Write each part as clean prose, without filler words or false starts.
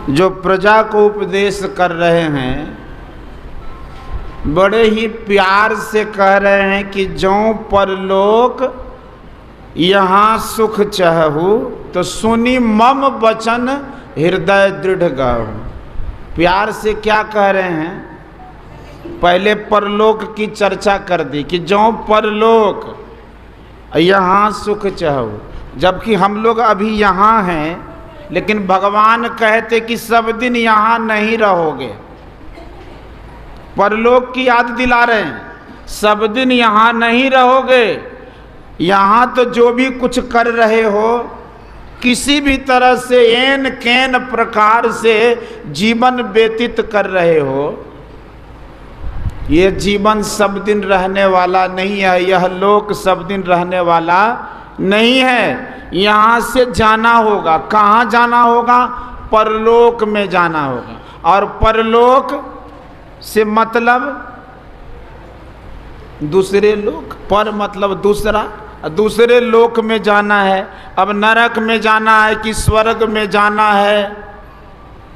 जो प्रजा को उपदेश कर रहे हैं, बड़े ही प्यार से कह रहे हैं कि जो परलोक यहाँ सुख चाहू, तो सुनी मम वचन हृदय दृढ़ गाहू। प्यार से क्या कह रहे हैं? पहले परलोक की चर्चा कर दी कि जो परलोक यहाँ सुख चाहू, जबकि हम लोग अभी यहाँ हैं, लेकिन भगवान कहते कि सब दिन यहाँ नहीं रहोगे। परलोक की याद दिला रहे हैं, सब दिन यहाँ नहीं रहोगे। यहाँ तो जो भी कुछ कर रहे हो, किसी भी तरह से एन कैन प्रकार से जीवन व्यतीत कर रहे हो, ये जीवन सब दिन रहने वाला नहीं है। यह लोक सब दिन रहने वाला नहीं है। यहाँ से जाना होगा। कहाँ जाना होगा? परलोक में जाना होगा। और परलोक से मतलब दूसरे लोक, पर मतलब दूसरा, दूसरे लोक में जाना है। अब नरक में जाना है कि स्वर्ग में जाना है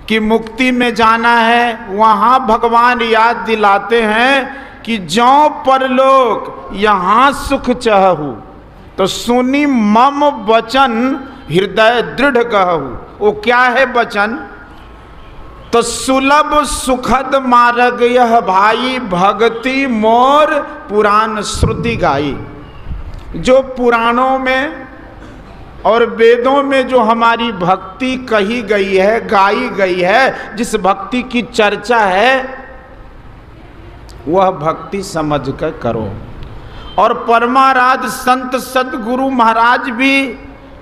कि मुक्ति में जाना है, वहाँ भगवान याद दिलाते हैं कि जो परलोक यहाँ सुख चाहू, तो सुनी मम वचन हृदय दृढ़ कहू। वो क्या है वचन? तो सुलभ सुखद मार्ग यह भाई, भक्ति मोर पुराण श्रुति गाई। जो पुराणों में और वेदों में जो हमारी भक्ति कही गई है, गाई गई है, जिस भक्ति की चर्चा है, वह भक्ति समझ कर करो। और परमाराध संत सदगुरु महाराज भी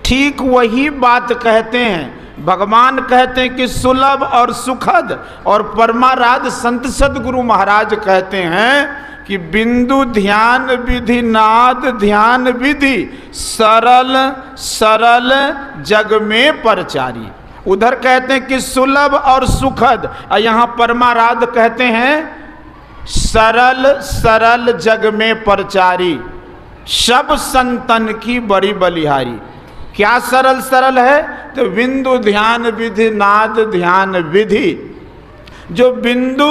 ठीक वही बात कहते हैं। भगवान कहते हैं कि सुलभ और सुखद, और परमाराध संत सदगुरु महाराज कहते हैं कि बिंदु ध्यान विधि नाद ध्यान विधि, सरल सरल जग में परचारी। उधर कहते हैं कि सुलभ और सुखद, और यहाँ परमाराध कहते हैं सरल सरल जग में परचारी, सब संतन की बड़ी बलिहारी। क्या सरल सरल है? तो बिंदु ध्यान विधि नाद ध्यान विधि। जो बिंदु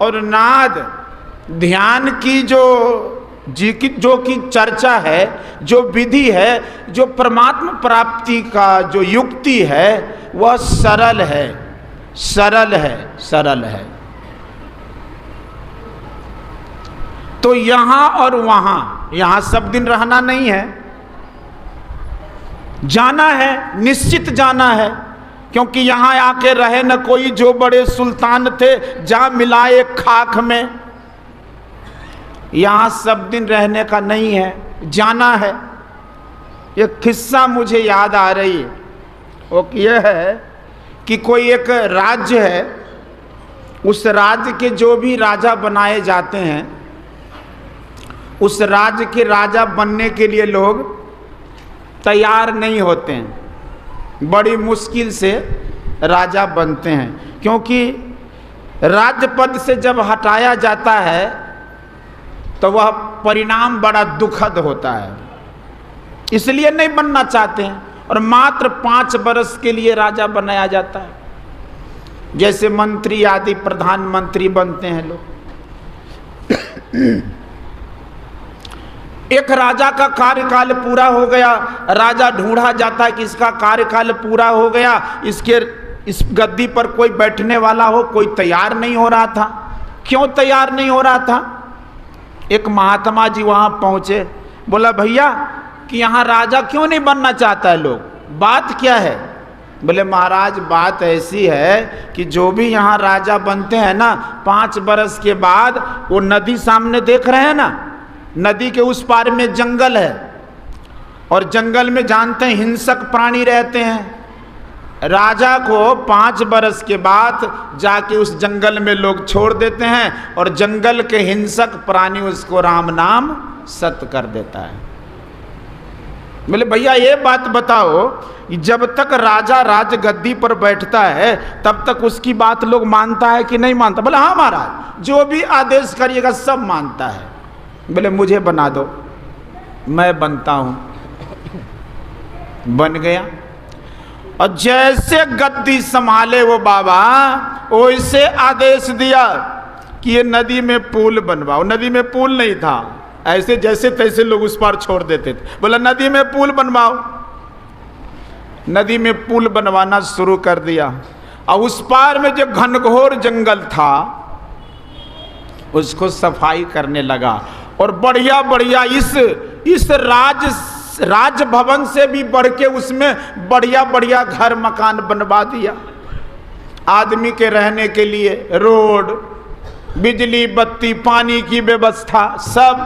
और नाद ध्यान की जो की चर्चा है, जो विधि है, जो परमात्मा प्राप्ति का जो युक्ति है, वह सरल है, सरल है, सरल है। तो यहाँ और वहाँ, यहाँ सब दिन रहना नहीं है, जाना है, निश्चित जाना है। क्योंकि यहाँ आके रहे न कोई, जो बड़े सुल्तान थे जा मिलाए खाक में। यहाँ सब दिन रहने का नहीं है, जाना है। एक किस्सा मुझे याद आ रही है, वो यह है कि कोई एक राज्य है, उस राज्य के जो भी राजा बनाए जाते हैं, उस राज्य के राजा बनने के लिए लोग तैयार नहीं होते हैं। बड़ी मुश्किल से राजा बनते हैं, क्योंकि राज्य पद से जब हटाया जाता है तो वह परिणाम बड़ा दुखद होता है, इसलिए नहीं बनना चाहते हैं। और मात्र 5 वर्ष के लिए राजा बनाया जाता है, जैसे मंत्री आदि प्रधानमंत्री बनते हैं लोग। एक राजा का कार्यकाल पूरा हो गया, राजा ढूंढा जाता है कि इसका कार्यकाल पूरा हो गया, इस गद्दी पर कोई बैठने वाला हो। कोई तैयार नहीं हो रहा था। क्यों तैयार नहीं हो रहा था? एक महात्मा जी वहां पहुंचे, बोला भैया कि यहाँ राजा क्यों नहीं बनना चाहता है लोग, बात क्या है? बोले महाराज बात ऐसी है कि जो भी यहाँ राजा बनते हैं ना, 5 वर्ष के बाद वो नदी सामने देख रहे हैं ना, नदी के उस पार में जंगल है, और जंगल में जानते हैं हिंसक प्राणी रहते हैं। राजा को 5 वर्ष के बाद जाके उस जंगल में लोग छोड़ देते हैं, और जंगल के हिंसक प्राणी उसको राम नाम सत्य कर देता है। बोले भैया ये बात बताओ, जब तक राजा राजगद्दी पर बैठता है तब तक उसकी बात लोग मानता है कि नहीं मानता? बोले हाँ महाराज, जो भी आदेश करिएगा सब मानता है। बोले मुझे बना दो, मैं बनता हूँ। बन गया। और जैसे गद्दी संभाले वो बाबा, वैसे आदेश दिया कि ये नदी में पुल बनवाओ। नदी में पुल नहीं था, ऐसे जैसे तैसे लोग उस पार छोड़ देते थे। बोला नदी में पुल बनवाओ। नदी में पुल बनवाना शुरू कर दिया, और उस पार में जो घनघोर जंगल था उसको सफाई करने लगा, और बढ़िया बढ़िया इस राजभवन से भी बढ़ के उसमें बढ़िया बढ़िया घर मकान बनवा दिया। आदमी के रहने के लिए रोड, बिजली, बत्ती, पानी की व्यवस्था सब।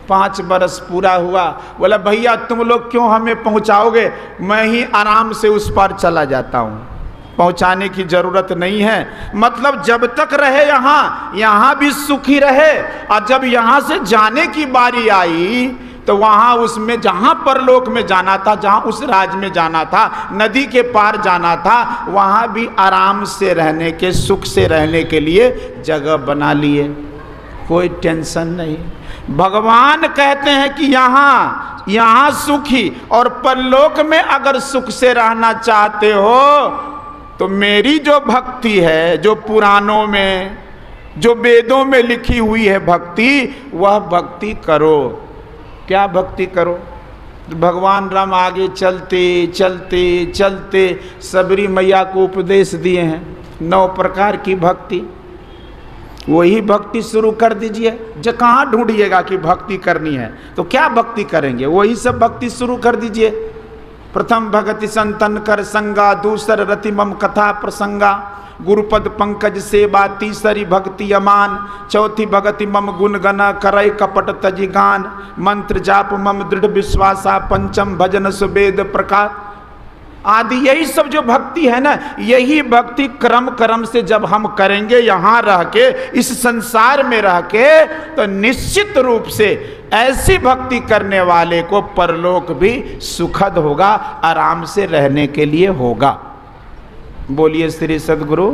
5 बरस पूरा हुआ। बोला भैया तुम लोग क्यों हमें पहुंचाओगे, मैं ही आराम से उस पार चला जाता हूं, पहुंचाने की जरूरत नहीं है। मतलब जब तक रहे यहाँ भी सुखी रहे, और जब यहाँ से जाने की बारी आई तो वहाँ उसमें जहाँ परलोक में जाना था, जहाँ उस राज्य में जाना था, नदी के पार जाना था, वहाँ भी आराम से रहने के, सुख से रहने के लिए जगह बना लिए, कोई टेंशन नहीं। भगवान कहते हैं कि यहाँ सुखी, और परलोक में अगर सुख से रहना चाहते हो तो मेरी जो भक्ति है, जो पुराणों में, जो वेदों में लिखी हुई है भक्ति, वह भक्ति करो। क्या भक्ति करो? भगवान राम आगे चलते चलते चलते सबरी मैया को उपदेश दिए हैं 9 प्रकार की भक्ति। वही भक्ति शुरू कर दीजिए। जो कहाँ ढूंढिएगा कि भक्ति करनी है, तो क्या भक्ति करेंगे? वही सब भक्ति शुरू कर दीजिए। प्रथम भगति संतन कर संगा, दूसर रति मम कथा प्रसंगा, गुरुपद पंकज सेवा, तीसरी भक्ति अमान, चौथी भगति मम गुण गना, करय कपट तजि गान, मंत्र जाप मम दृढ़ विश्वासा, पंचम भजन सुवेद प्रकाश आदि। यही सब जो भक्ति है ना, यही भक्ति क्रम से जब हम करेंगे यहाँ रह के, इस संसार में रह के, तो निश्चित रूप से ऐसी भक्ति करने वाले को परलोक भी सुखद होगा, आराम से रहने के लिए होगा। बोलिए श्री सद्गुरु।